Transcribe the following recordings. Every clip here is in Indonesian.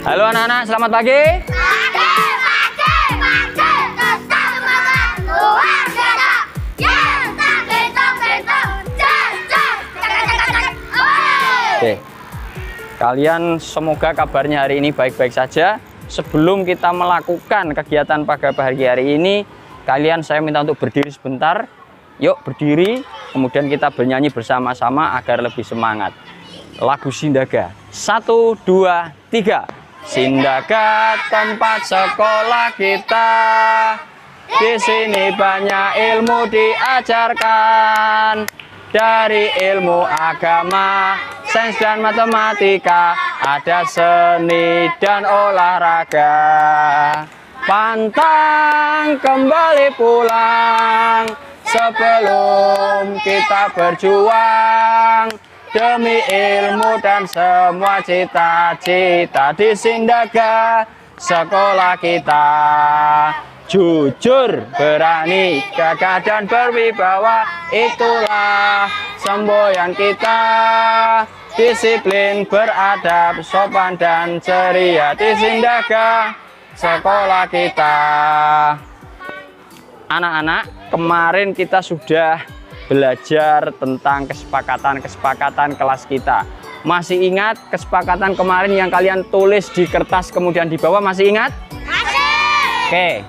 Halo anak-anak, selamat pagi. Oke, kalian semoga kabarnya hari ini baik-baik saja. Sebelum kita melakukan kegiatan pagi hari ini, saya minta untuk berdiri sebentar. Yuk berdiri, kemudian kita bernyanyi bersama-sama agar lebih semangat. Lagu Sindaga. 1, 2, 3. Sindaga tempat sekolah kita. Di sini banyak ilmu diajarkan. Dari ilmu agama, sains dan matematika, ada seni dan olahraga. Pantang kembali pulang sebelum kita berjuang demi ilmu dan semua cita-cita. Di Sindaga sekolah kita. Jujur, berani, gagah dan berwibawa, itulah semboyan kita. Disiplin, beradab, sopan dan ceria. Di Sindaga sekolah kita. Anak-anak, kemarin kita sudah belajar tentang kesepakatan kelas kita. Masih ingat kesepakatan kemarin yang kalian tulis di kertas kemudian di bawah? Masih ingat? Masih. Oke.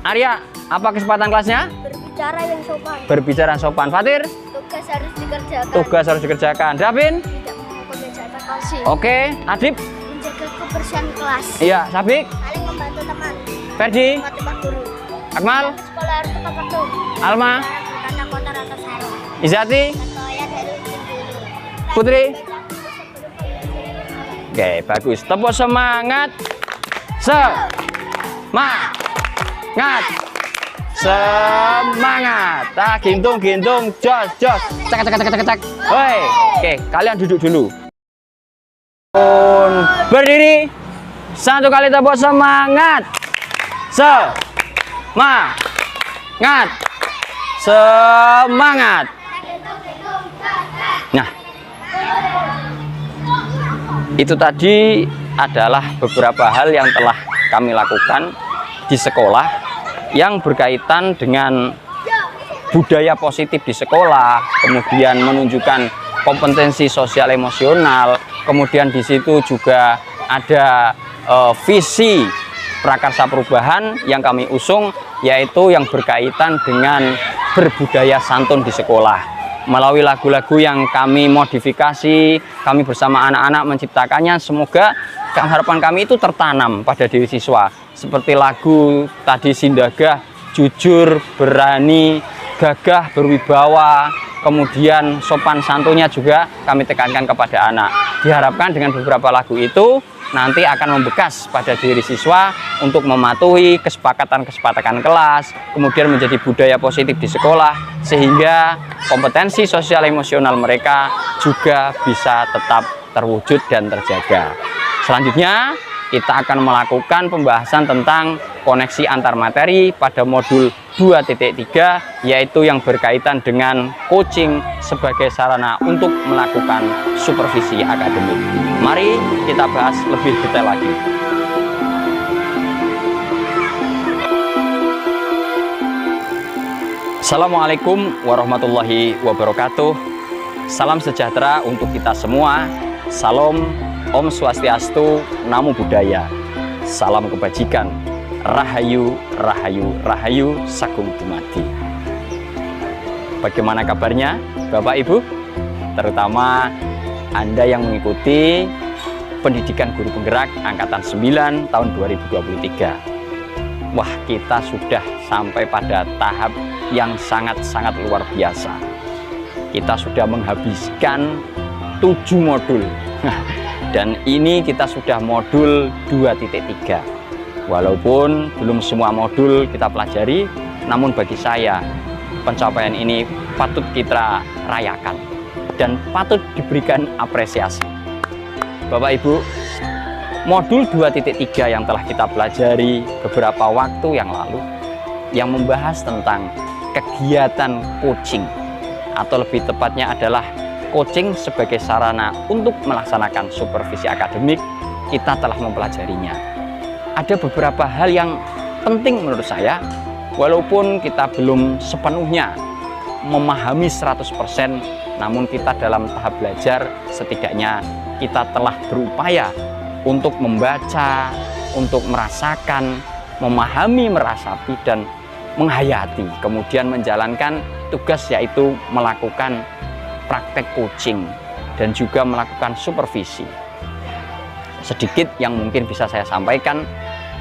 Arya, apa kesempatan kelasnya? Berbicara yang sopan. Berbicara yang sopan. Fatir? Tugas harus dikerjakan. Tugas harus dikerjakan. Davin? Tidak mengumpul meja evaluasi. Oke. Adib? Menjaga kebersihan kelas. Iya. Sabik? Saling membantu teman. Ferdi? Membantu pak guru. Akmal? Sekolah harus tepat waktu. Alma? Bertanda kotor atau sarung. Izati? Toilet harus dulu. Putri? Oke, bagus. Tepuk semangat. Semangat. Ah, gintung, jos. Cek. Woi, oke, kalian duduk dulu. Berdiri. 1 kali tepuk semangat. Semangat. Nah, itu tadi adalah beberapa hal yang telah kami lakukan di sekolah yang berkaitan dengan budaya positif di sekolah, kemudian menunjukkan kompetensi sosial emosional, kemudian di situ juga ada visi prakarsa perubahan yang kami usung, yaitu yang berkaitan dengan berbudaya santun di sekolah. Melalui lagu-lagu yang kami modifikasi, kami bersama anak-anak menciptakannya, semoga harapan kami itu tertanam pada diri siswa. Seperti lagu tadi Sindaga, jujur, berani, gagah, berwibawa, kemudian sopan santunnya juga kami tekankan kepada anak. Diharapkan dengan beberapa lagu itu nanti akan membekas pada diri siswa untuk mematuhi kesepakatan kelas, kemudian menjadi budaya positif di sekolah, sehingga kompetensi sosial emosional mereka juga bisa tetap terwujud dan terjaga. Selanjutnya kita akan melakukan pembahasan tentang koneksi antar materi pada modul 2.3, yaitu yang berkaitan dengan coaching sebagai sarana untuk melakukan supervisi akademik. Mari kita bahas lebih detail lagi. Assalamualaikum warahmatullahi wabarakatuh. Salam sejahtera untuk kita semua. Salam Om Swastiastu, Namo Buddhaya. Salam kebajikan. Rahayu, rahayu, rahayu, sagung dumadi. Bagaimana kabarnya Bapak Ibu? Terutama Anda yang mengikuti pendidikan guru penggerak Angkatan 9 tahun 2023. Wah, kita sudah sampai pada tahap yang sangat-sangat luar biasa. Kita sudah menghabiskan 7 modul. Dan ini kita sudah modul 2.3. Walaupun belum semua modul kita pelajari, namun bagi saya pencapaian ini patut kita rayakan dan patut diberikan apresiasi. Bapak Ibu, modul 2.3 yang telah kita pelajari beberapa waktu yang lalu yang membahas tentang kegiatan coaching, atau lebih tepatnya adalah coaching sebagai sarana untuk melaksanakan supervisi akademik, kita telah mempelajarinya. Ada beberapa hal yang penting menurut saya, walaupun kita belum sepenuhnya memahami 100%, namun kita dalam tahap belajar, setidaknya kita telah berupaya untuk membaca, untuk merasakan, memahami, meresapi, dan menghayati, kemudian menjalankan tugas, yaitu melakukan praktek coaching dan juga melakukan supervisi. Sedikit yang mungkin bisa saya sampaikan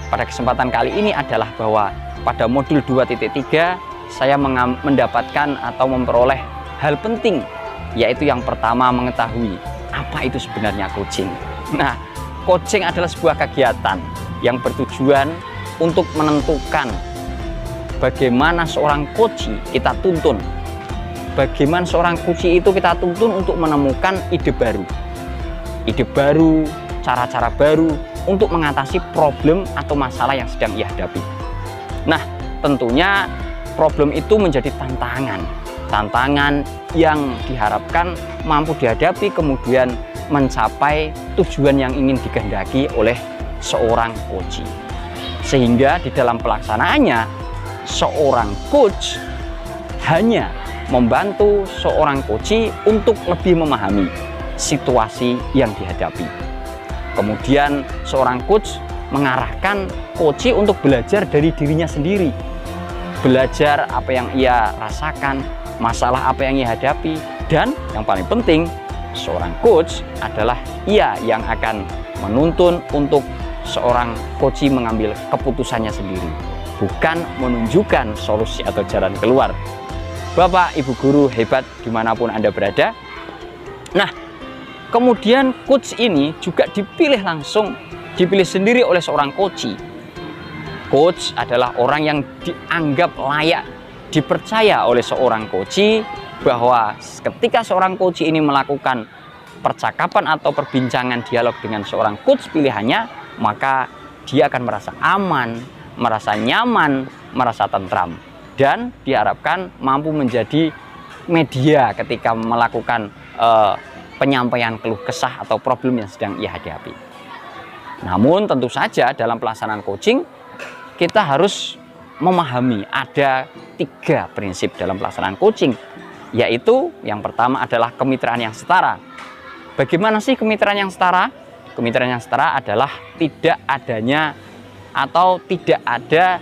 pada kesempatan kali ini adalah bahwa pada modul 2.3 saya mendapatkan atau memperoleh hal penting, yaitu yang pertama mengetahui apa itu sebenarnya coaching. Nah, coaching adalah sebuah kegiatan yang bertujuan untuk menentukan bagaimana seorang coach kita tuntun. Bagaimana seorang coach itu kita tuntun untuk menemukan ide baru, cara-cara baru untuk mengatasi problem atau masalah yang sedang ia hadapi. Nah, tentunya problem itu menjadi tantangan yang diharapkan mampu dihadapi, kemudian mencapai tujuan yang ingin dikehendaki oleh seorang coach. Sehingga di dalam pelaksanaannya, seorang coach hanya membantu seorang coach untuk lebih memahami situasi yang dihadapi. Kemudian seorang coach mengarahkan coach untuk belajar dari dirinya sendiri, belajar apa yang ia rasakan, masalah apa yang ia hadapi, dan yang paling penting, seorang coach adalah ia yang akan menuntun untuk seorang coach mengambil keputusannya sendiri, bukan menunjukkan solusi atau jalan keluar. Bapak, Ibu guru hebat dimanapun Anda berada. Nah, kemudian coach ini juga dipilih sendiri oleh seorang coach. Coach adalah orang yang dianggap layak, dipercaya oleh seorang coach, bahwa ketika seorang coach ini melakukan percakapan atau perbincangan dialog dengan seorang coach pilihannya, maka dia akan merasa aman, merasa nyaman, merasa tentram, dan diharapkan mampu menjadi media ketika melakukan penyampaian keluh kesah atau problem yang sedang ia hadapi. Namun tentu saja dalam pelaksanaan coaching kita harus memahami ada 3 prinsip dalam pelaksanaan coaching, yaitu yang pertama adalah kemitraan yang setara. Bagaimana sih kemitraan yang setara? Kemitraan yang setara adalah tidak adanya atau tidak ada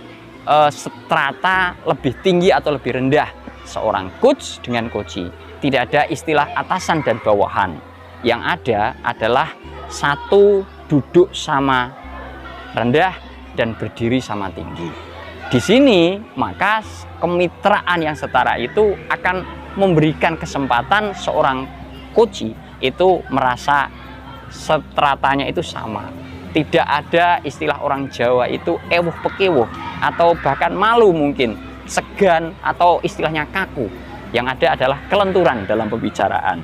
strata lebih tinggi atau lebih rendah seorang coach dengan coach. Tidak ada istilah atasan dan bawahan. Yang ada adalah satu duduk sama rendah dan berdiri sama tinggi. Di sini maka kemitraan yang setara itu akan memberikan kesempatan seorang coach itu merasa stratanya itu sama. Tidak ada istilah orang Jawa itu ewuh pekewuh atau bahkan malu mungkin, segan atau istilahnya kaku. Yang ada adalah kelenturan dalam pembicaraan.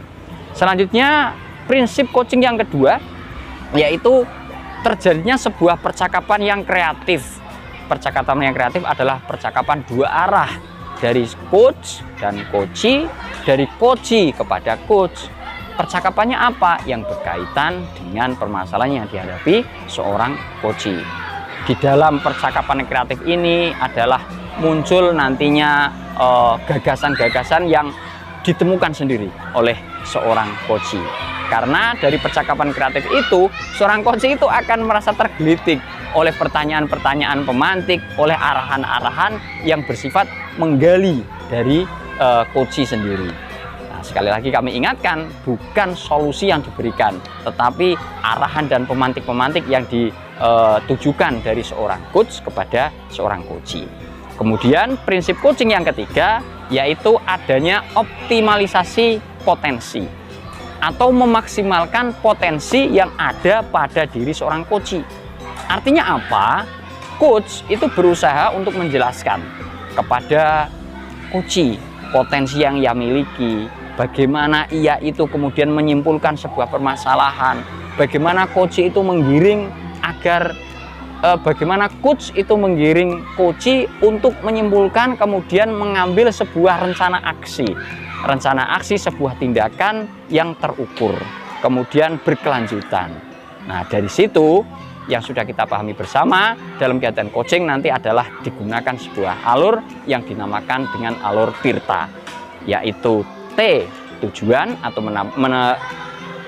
Selanjutnya prinsip coaching yang kedua, yaitu terjadinya sebuah percakapan yang kreatif. Percakapan yang kreatif adalah percakapan 2 arah, dari coach dan coach, dari coach kepada coach. Percakapannya apa? Yang berkaitan dengan permasalahan yang dihadapi seorang coach. Di dalam percakapan kreatif ini adalah muncul nantinya gagasan-gagasan yang ditemukan sendiri oleh seorang coach. Karena dari percakapan kreatif itu, seorang coach itu akan merasa tergelitik oleh pertanyaan-pertanyaan pemantik, oleh arahan-arahan yang bersifat menggali dari coach sendiri. Sekali lagi kami ingatkan, bukan solusi yang diberikan, tetapi arahan dan pemantik-pemantik yang ditujukan dari seorang coach kepada seorang coach. Kemudian prinsip coaching yang ketiga, yaitu adanya optimalisasi potensi atau memaksimalkan potensi yang ada pada diri seorang coach. Artinya apa? Coach itu berusaha untuk menjelaskan kepada coach potensi yang ia miliki, bagaimana ia itu kemudian menyimpulkan sebuah permasalahan, bagaimana coach itu menggiring agar bagaimana coach itu menggiring coach untuk menyimpulkan kemudian mengambil sebuah rencana aksi sebuah tindakan yang terukur, kemudian berkelanjutan. Nah, dari situ yang sudah kita pahami bersama dalam kegiatan coaching nanti adalah digunakan sebuah alur yang dinamakan dengan alur Tirta, yaitu T tujuan atau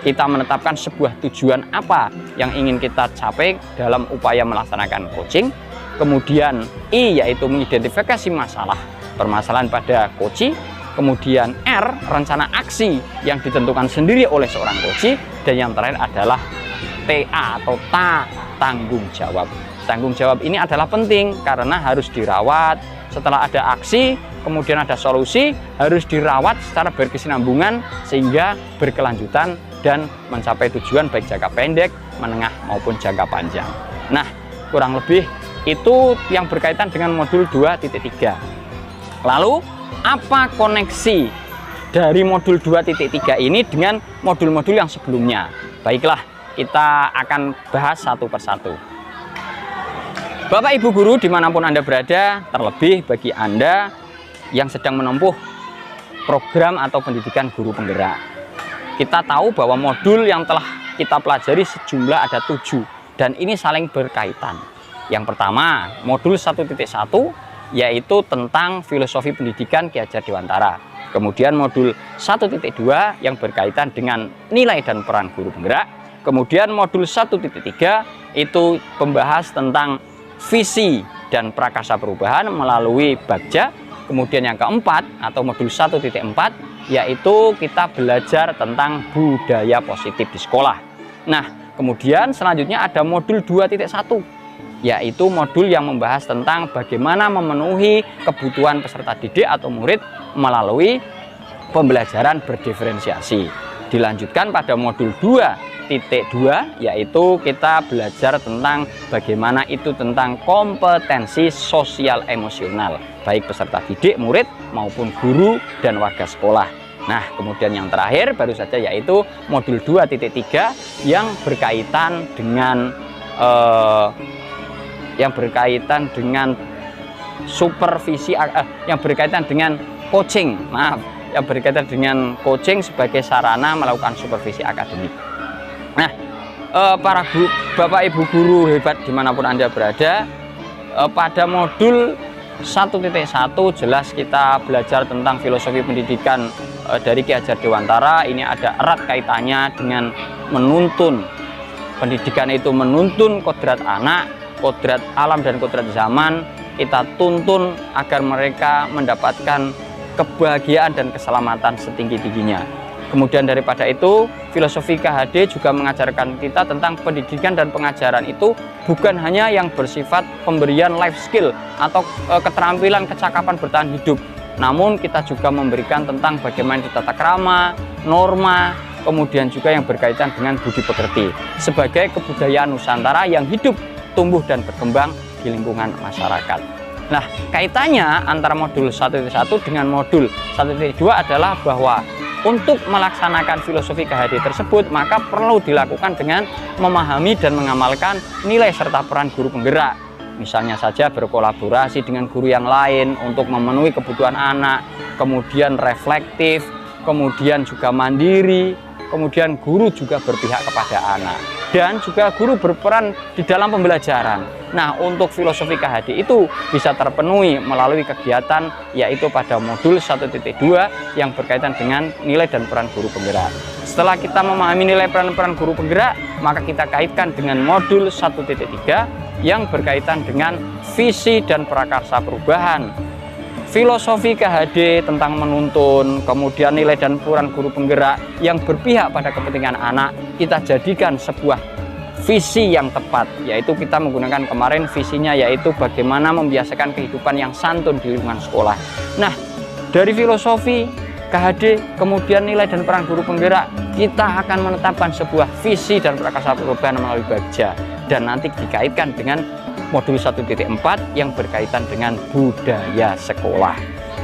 kita menetapkan sebuah tujuan apa yang ingin kita capai dalam upaya melaksanakan coaching. Kemudian I yaitu mengidentifikasi masalah permasalahan pada coach. Kemudian R rencana aksi yang ditentukan sendiri oleh seorang coach. Dan yang terakhir adalah TA atau tanggung jawab. Tanggung jawab ini adalah penting karena harus dirawat. Setelah ada aksi, kemudian ada solusi, harus dirawat secara berkesinambungan sehingga berkelanjutan dan mencapai tujuan baik jangka pendek, menengah maupun jangka panjang. Nah, kurang lebih itu yang berkaitan dengan modul 2.3. Lalu, apa koneksi dari modul 2.3 ini dengan modul-modul yang sebelumnya? Baiklah, kita akan bahas satu persatu. Bapak Ibu guru dimanapun Anda berada, terlebih bagi Anda yang sedang menempuh program atau pendidikan guru penggerak. Kita tahu bahwa modul yang telah kita pelajari sejumlah ada 7 dan ini saling berkaitan. Yang pertama, modul 1.1 yaitu tentang filosofi pendidikan Ki Hajar Dewantara. Kemudian modul 1.2 yang berkaitan dengan nilai dan peran guru penggerak. Kemudian modul 1.3 itu membahas tentang visi dan prakarsa perubahan melalui Bagja. Kemudian yang keempat atau modul 1.4 yaitu kita belajar tentang budaya positif di sekolah. Nah, kemudian selanjutnya ada modul 2.1 yaitu modul yang membahas tentang bagaimana memenuhi kebutuhan peserta didik atau murid melalui pembelajaran berdiferensiasi. Dilanjutkan pada modul 2.2 yaitu kita belajar tentang bagaimana itu tentang kompetensi sosial emosional baik peserta didik, murid maupun guru dan warga sekolah. Nah, kemudian yang terakhir baru saja yaitu modul 2.3 yang berkaitan dengan supervisi, yang berkaitan dengan coaching, yang berkaitan dengan coaching sebagai sarana melakukan supervisi akademik. Nah, para Bapak Ibu guru hebat dimanapun Anda berada, pada modul 1.1 jelas kita belajar tentang filosofi pendidikan dari Ki Hajar Dewantara. Ini ada erat kaitannya dengan menuntun. Pendidikan itu menuntun kodrat anak, kodrat alam dan kodrat zaman. Kita tuntun agar mereka mendapatkan kebahagiaan dan keselamatan setinggi-tingginya. Kemudian daripada itu, filosofi KHD juga mengajarkan kita tentang pendidikan dan pengajaran itu bukan hanya yang bersifat pemberian life skill atau keterampilan kecakapan bertahan hidup. Namun kita juga memberikan tentang bagaimana tata krama, norma, kemudian juga yang berkaitan dengan budi pekerti sebagai kebudayaan Nusantara yang hidup, tumbuh dan berkembang di lingkungan masyarakat. Nah, kaitannya antara modul 1.1 dengan modul 1.2 adalah bahwa untuk melaksanakan filosofi KHD tersebut maka perlu dilakukan dengan memahami dan mengamalkan nilai serta peran guru penggerak. Misalnya saja berkolaborasi dengan guru yang lain untuk memenuhi kebutuhan anak, kemudian reflektif, kemudian juga mandiri, kemudian guru juga berpihak kepada anak, dan juga guru berperan di dalam pembelajaran. Nah, untuk filosofi KHD itu bisa terpenuhi melalui kegiatan yaitu pada modul 1.2 yang berkaitan dengan nilai dan peran guru penggerak. Setelah kita memahami nilai peran guru penggerak, maka kita kaitkan dengan modul 1.3 yang berkaitan dengan visi dan prakarsa perubahan. Filosofi KHD tentang menuntun, kemudian nilai dan peran guru penggerak yang berpihak pada kepentingan anak, kita jadikan sebuah visi yang tepat, yaitu kita menggunakan kemarin visinya yaitu bagaimana membiasakan kehidupan yang santun di lingkungan sekolah. Nah, dari filosofi KHD, kemudian nilai dan peran guru penggerak, kita akan menetapkan sebuah visi dan prakarsa perubahan melalui Bagja, dan nanti dikaitkan dengan modul 1.4 yang berkaitan dengan budaya sekolah.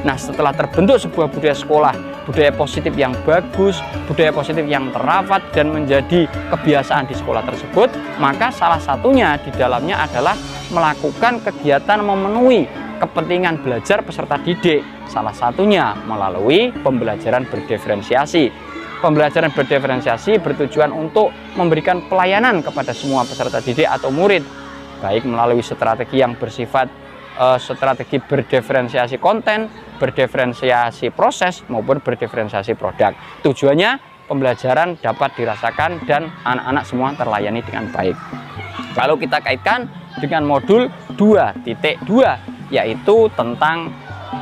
Nah, setelah terbentuk sebuah budaya sekolah, budaya positif yang bagus, budaya positif yang terawat dan menjadi kebiasaan di sekolah tersebut, maka salah satunya di dalamnya adalah melakukan kegiatan memenuhi kepentingan belajar peserta didik. Salah satunya melalui pembelajaran berdiferensiasi. Pembelajaran berdiferensiasi bertujuan untuk memberikan pelayanan kepada semua peserta didik atau murid, baik melalui strategi yang bersifat strategi berdiferensiasi konten, berdiferensiasi proses, maupun berdiferensiasi produk. Tujuannya pembelajaran dapat dirasakan dan anak-anak semua terlayani dengan baik. Kalau kita kaitkan dengan modul 2.2, yaitu tentang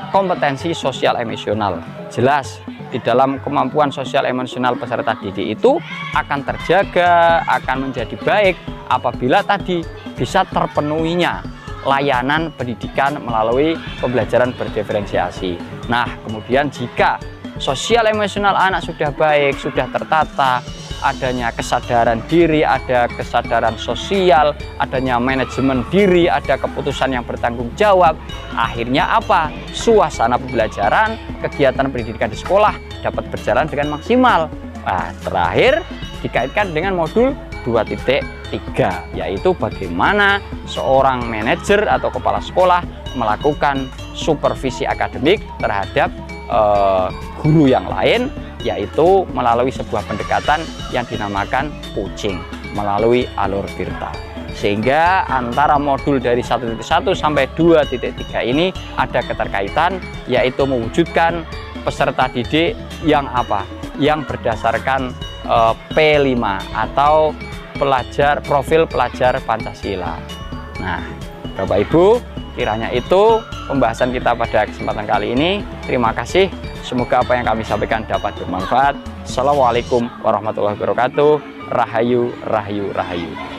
kompetensi sosial emosional. Jelas di dalam kemampuan sosial emosional peserta didik itu akan terjaga, akan menjadi baik apabila tadi bisa terpenuhinya layanan pendidikan melalui pembelajaran berdiferensiasi. Nah, kemudian jika sosial emosional anak sudah baik, sudah tertata, adanya kesadaran diri, ada kesadaran sosial, adanya manajemen diri, ada keputusan yang bertanggung jawab. Akhirnya apa? Suasana pembelajaran, kegiatan pendidikan di sekolah dapat berjalan dengan maksimal. Nah, terakhir dikaitkan dengan modul 2.3, yaitu bagaimana seorang manajer atau kepala sekolah melakukan supervisi akademik terhadap guru yang lain, yaitu melalui sebuah pendekatan yang dinamakan coaching melalui alur Tirta. Sehingga antara modul dari 1.1 sampai 2.3 ini ada keterkaitan, yaitu mewujudkan peserta didik yang apa? Yang berdasarkan P5 atau profil pelajar Pancasila. Nah, Bapak Ibu, kiranya itu pembahasan kita pada kesempatan kali ini. Terima kasih. Semoga apa yang kami sampaikan dapat bermanfaat. Assalamualaikum warahmatullahi wabarakatuh. Rahayu, rahayu, rahayu.